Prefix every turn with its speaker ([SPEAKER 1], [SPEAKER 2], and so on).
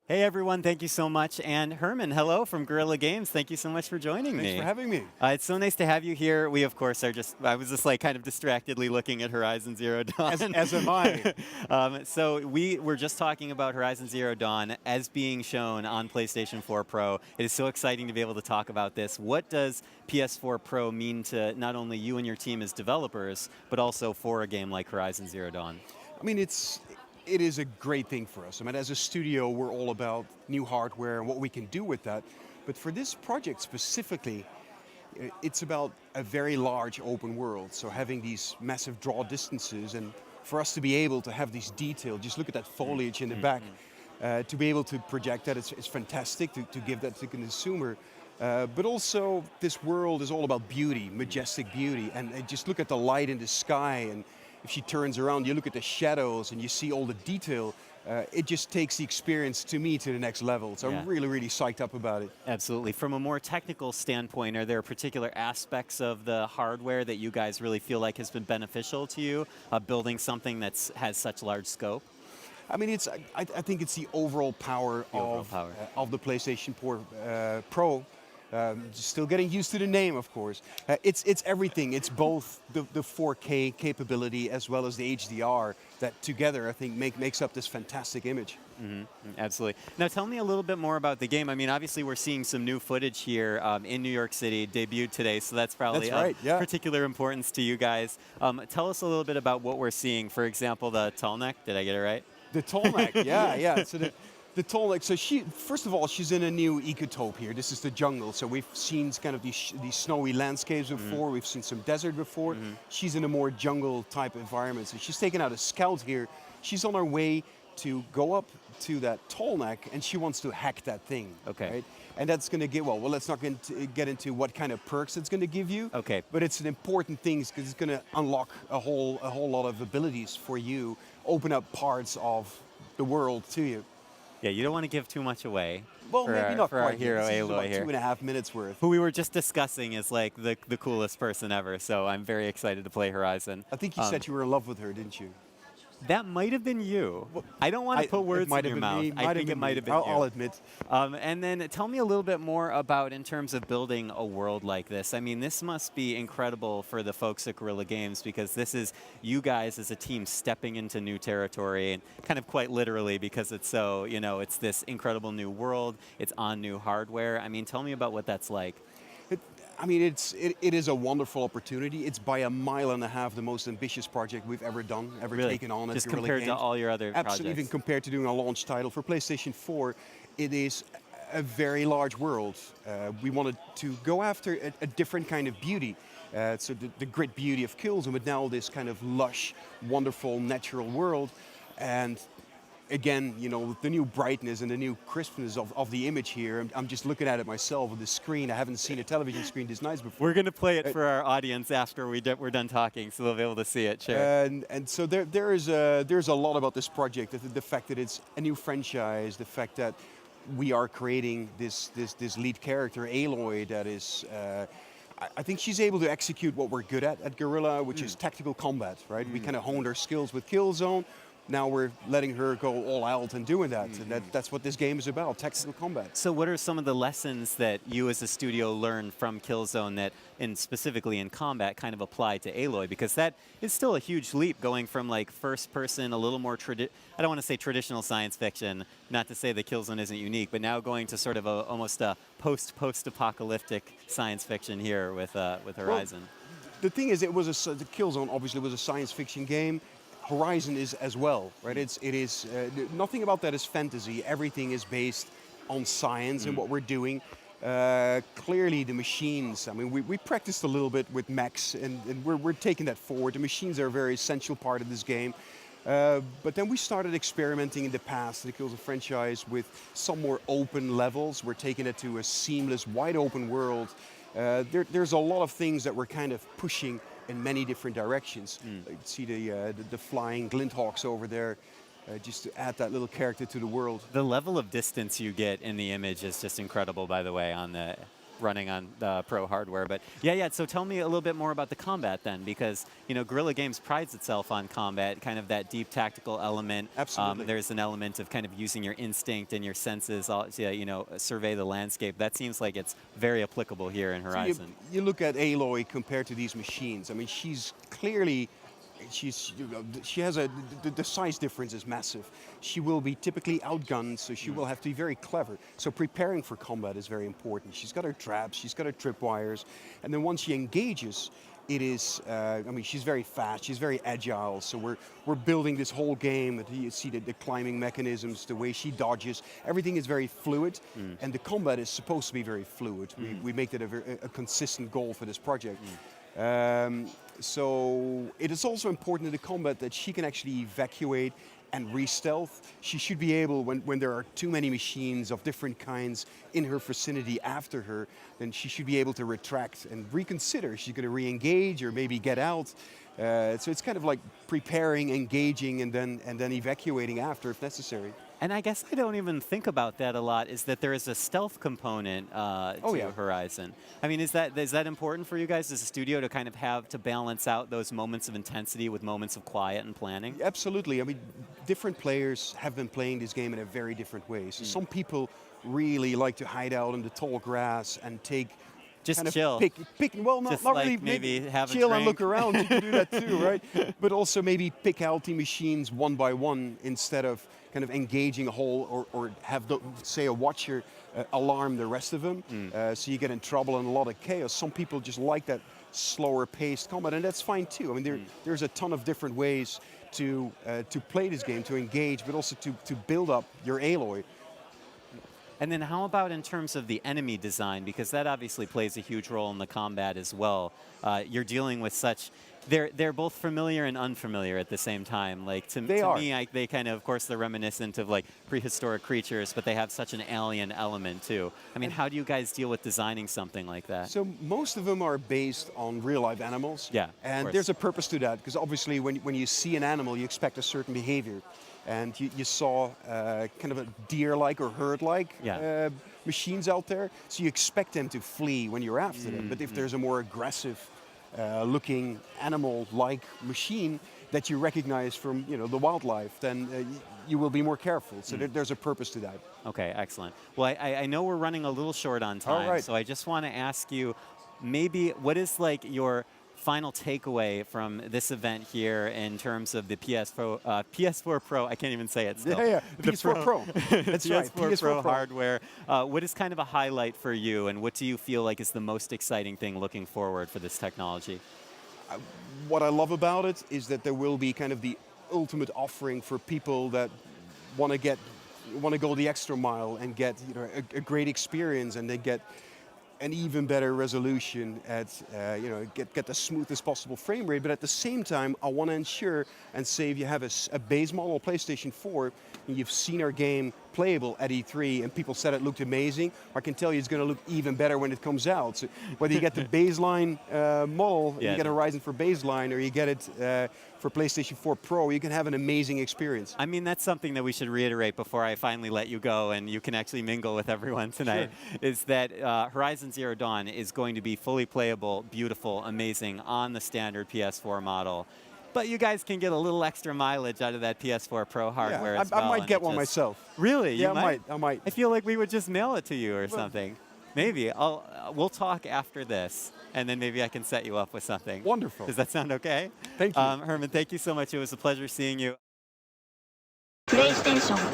[SPEAKER 1] Hey everyone, thank you so much. And Herman, hello from Guerrilla Games. Thank you so much for joining me.
[SPEAKER 2] Thanks for having me.
[SPEAKER 1] It's so nice to have you here. We, of course, I was just like kind of distractedly looking at Horizon Zero Dawn.
[SPEAKER 2] As am I.
[SPEAKER 1] So we were just talking about Horizon Zero Dawn as being shown on PlayStation 4 Pro. It is so exciting to be able to talk about this. What does PS4 Pro mean to not only you and your team as developers, but also for a game like Horizon Zero Dawn?
[SPEAKER 2] I mean, it is a great thing for us. I mean, as a studio, we're all about new hardware and what we can do with that. But for this project specifically, it's about a very large open world. So having these massive draw distances and for us to be able to have these details, just look at that foliage in the back, to be able to project that, it's fantastic to give that to the consumer. But also, this world is all about beauty, majestic beauty, and just look at the light in the sky, and if she turns around, you look at the shadows and you see all the detail. It just takes the experience, to me, to the next level. So I'm really, really psyched up about it.
[SPEAKER 1] Absolutely. From a more technical standpoint, are there particular aspects of the hardware that you guys really feel like has been beneficial to you, building something that has such large scope?
[SPEAKER 2] I mean, I think it's the overall power of the PlayStation 4 Pro. Still getting used to the name, of course. It's everything. It's both the 4K capability as well as the HDR that together, I think, makes up this fantastic image.
[SPEAKER 1] Absolutely. Now, tell me a little bit more about the game. I mean, obviously, we're seeing some new footage here in New York City, debuted today, so that's probably of particular importance to you guys. Tell us a little bit about what we're seeing. For example, the tall neck. Did I get it right?
[SPEAKER 2] The tall neck, yeah. So the tall neck. So first of all, she's in a new ecotope here. This is the jungle. So we've seen kind of these snowy landscapes before. We've seen some desert before. She's in a more jungle type environment. So she's taken out a scout here. She's on her way to go up to that tall neck, and she wants to hack that thing.
[SPEAKER 1] Okay.
[SPEAKER 2] Right? And that's going to give, well, let's not get into what kind of perks it's going to give you.
[SPEAKER 1] Okay.
[SPEAKER 2] But it's an important thing because it's going to unlock a whole lot of abilities for you, open up parts of the world to you.
[SPEAKER 1] Yeah, you don't want to give too much away.
[SPEAKER 2] Well, maybe not
[SPEAKER 1] for
[SPEAKER 2] quite.
[SPEAKER 1] Our hero Aloy here.
[SPEAKER 2] 2.5 minutes worth.
[SPEAKER 1] Who we were just discussing is like the coolest person ever. So I'm very excited to play Horizon.
[SPEAKER 2] I think you said you were in love with her, didn't you?
[SPEAKER 1] That might have been you. Well, I don't want to put words in your mouth. I think it might have been you.
[SPEAKER 2] I'll admit.
[SPEAKER 1] And then tell me a little bit more about in terms of building a world like this. I mean, this must be incredible for the folks at Guerrilla Games because this is you guys as a team stepping into new territory and kind of quite literally because it's so, it's this incredible new world. It's on new hardware. I mean, tell me about what that's like.
[SPEAKER 2] I mean, it is a wonderful opportunity. It's by a mile and a half the most ambitious project we've ever done, taken on at Guerrilla Games.
[SPEAKER 1] Just compared to all your other projects?
[SPEAKER 2] Absolutely, even compared to doing a launch title. For PlayStation 4, it is a very large world. We wanted to go after a different kind of beauty. So the grit beauty of Killzone, but now this kind of lush, wonderful, natural world. And again, the new brightness and the new crispness of the image here. I'm just looking at it myself on the screen. I haven't seen a television screen this nice before.
[SPEAKER 1] We're going to play it for our audience after we're done talking, so they'll be able to see it. Sure.
[SPEAKER 2] And so there's a lot about this project. The fact that it's a new franchise, the fact that we are creating this lead character, Aloy, that is. I think she's able to execute what we're good at Guerrilla, which is tactical combat, right? We kind of honed our skills with Killzone. Now we're letting her go all out and doing that. And that's what this game is about, tactical combat.
[SPEAKER 1] So what are some of the lessons that you as a studio learned from Killzone that, specifically in combat, kind of apply to Aloy? Because that is still a huge leap going from like first person, a little more, I don't want to say traditional science fiction, not to say that Killzone isn't unique, but now going to sort of almost a post-apocalyptic science fiction here with Horizon.
[SPEAKER 2] Well, the thing is, the Killzone obviously was a science fiction game. Horizon is as well, right? It is nothing about that is fantasy. Everything is based on science and what we're doing. Clearly, the machines. I mean, we practiced a little bit with mechs, and we're taking that forward. The machines are a very essential part of this game. But then we started experimenting in the past, the Killzone franchise, with some more open levels. We're taking it to a seamless, wide open world. There's a lot of things that we're kind of pushing in many different directions. You see the flying Glinthawks over there, just to add that little character to the world.
[SPEAKER 1] The level of distance you get in the image is just incredible, by the way, running on pro hardware. But yeah. So tell me a little bit more about the combat then, because Guerrilla Games prides itself on combat, kind of that deep tactical element.
[SPEAKER 2] Absolutely.
[SPEAKER 1] There's an element of kind of using your instinct and your senses, survey the landscape. That seems like it's very applicable here in Horizon.
[SPEAKER 2] So you look at Aloy compared to these machines. I mean, she's clearly, she has the size difference is massive. She will be typically outgunned, so she will have to be very clever. So preparing for combat is very important. She's got her traps, she's got her tripwires, and then once she engages, it is, I mean, she's very fast, she's very agile, so we're building this whole game. You see the climbing mechanisms, the way she dodges, everything is very fluid, and the combat is supposed to be very fluid. We make that a consistent goal for this project. So it is also important in the combat that she can actually evacuate and re-stealth. She should be able, when there are too many machines of different kinds in her vicinity after her, then she should be able to retract and reconsider. She's going to re-engage or maybe get out. So it's kind of like preparing, engaging, and then evacuating after if necessary.
[SPEAKER 1] And I guess I don't even think about that a lot, is that there is a stealth component to Horizon. I mean, is that important for you guys as a studio to kind of have to balance out those moments of intensity with moments of quiet and planning?
[SPEAKER 2] Absolutely. I mean, different players have been playing this game in a very different way. So some people really like to hide out in the tall grass and take
[SPEAKER 1] just
[SPEAKER 2] kind of
[SPEAKER 1] chill.
[SPEAKER 2] Well, not
[SPEAKER 1] like
[SPEAKER 2] really.
[SPEAKER 1] Maybe have
[SPEAKER 2] chill
[SPEAKER 1] a
[SPEAKER 2] and look around. You can do that too, right? But also maybe pick out the machines one by one instead of kind of engaging a whole, or have say a watcher alarm the rest of them. So you get in trouble and a lot of chaos. Some people just like that slower paced combat, and that's fine too. I mean, there's a ton of different ways to play this game, to engage, but also to build up your Aloy.
[SPEAKER 1] And then how about in terms of the enemy design? Because that obviously plays a huge role in the combat as well. You're dealing with such, they're both familiar and unfamiliar at the same time. Like to me, they kind of course, they're reminiscent of like prehistoric creatures, but they have such an alien element too. I mean, how do you guys deal with designing something like that?
[SPEAKER 2] So most of them are based on real life animals.
[SPEAKER 1] Yeah.
[SPEAKER 2] And there's a purpose to that, because obviously when you see an animal, you expect a certain behavior. And you saw kind of a deer-like or herd-like machines out there, so you expect them to flee when you're after them. But if there's a more aggressive looking animal-like machine that you recognize from the wildlife, then you will be more careful. So there's a purpose to that.
[SPEAKER 1] Okay, excellent. Well, I know we're running a little short on time, so I just want to ask you, maybe what is like your final takeaway from this event here in terms of the PS4 Pro, I can't even say it still.
[SPEAKER 2] Yeah, PS4 Pro. That's right,
[SPEAKER 1] PS4 Pro hardware. What is kind of a highlight for you, and what do you feel like is the most exciting thing looking forward for this technology?
[SPEAKER 2] What I love about it is that there will be kind of the ultimate offering for people that want to go the extra mile and get a great experience, and they get an even better resolution at, get the smoothest possible frame rate. But at the same time, I want to ensure and say if you have a base model PlayStation 4, and you've seen our game playable at E3, and people said it looked amazing, I can tell you it's going to look even better when it comes out. So whether you get the baseline model, you get Horizon for baseline, or you get it for PlayStation 4 Pro, you can have an amazing experience.
[SPEAKER 1] I mean, that's something that we should reiterate before I finally let you go and you can actually mingle with everyone tonight, is that Horizon Zero Dawn is going to be fully playable, beautiful, amazing on the standard PS4 model. But you guys can get a little extra mileage out of that PS4 Pro hardware as well.
[SPEAKER 2] I might get one myself.
[SPEAKER 1] Really?
[SPEAKER 2] Yeah,
[SPEAKER 1] I
[SPEAKER 2] might.
[SPEAKER 1] I feel like we would just mail it to you or something. Maybe. We'll talk after this, and then maybe I can set you up with something.
[SPEAKER 2] Wonderful.
[SPEAKER 1] Does that sound okay?
[SPEAKER 2] Thank you.
[SPEAKER 1] Herman, thank you so much. It was a pleasure seeing you.
[SPEAKER 3] PlayStation